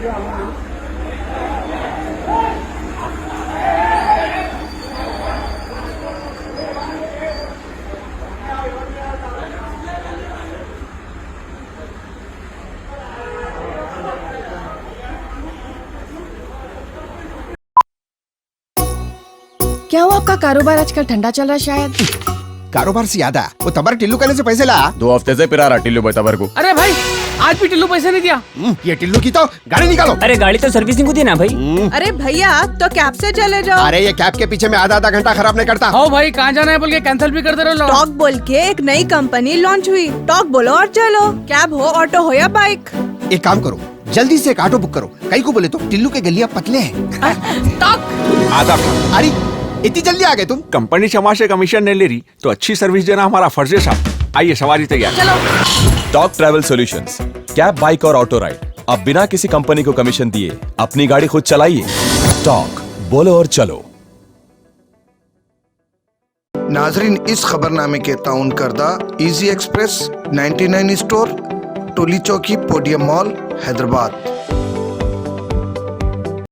क्या हुआ आपका कारोबार आजकल ठंडा चल रहा है शायद? कारोबार से याद आया, वो तबर टिल्लू कहने से पैसे ला। 2 हफ्ते से पिरा रहा टिल्लू भाई तबर को। अरे भाई आज भी टिल्लू पैसे नहीं दिया। ये टिल्लू की तो गाड़ी निकालो। अरे गाड़ी तो सर्विसिंग को दी ना भाई। अरे भैया तो कैब से चले जाओ। अरे ये कैब के पीछे में आधा घंटा खराब नहीं करता। हाँ भाई कहाँ जाना है बोल के कैंसिल भी कर दे रहे हो। टॉक बोल के एक नई कंपनी लॉन्च हुई। टॉक बोलो और चलो, कैब हो, ऑटो हो या बाइक। एक काम करो, जल्दी से एक ऑटो बुक करो। कई को बोले तो टिल्लू के गलियां पतले हैं। आधा अरे इतनी जल्दी आ गए तुम? कंपनी क्षमा से कमीशन नहीं ले रही तो अच्छी सर्विस देना हमारा फर्ज है साहब। आइए सवारी तैयार। Talk travel solutions, cab, bike और ऑटो राइड, अब बिना किसी कंपनी को कमीशन दिए अपनी गाड़ी खुद चलाइए। टॉक, बोलो और चलो। नाजरीन, इस खबरनामे के ताउन करदा इजी एक्सप्रेस 99 स्टोर, टोली चौकी, पोडियम मॉल, हैदराबाद।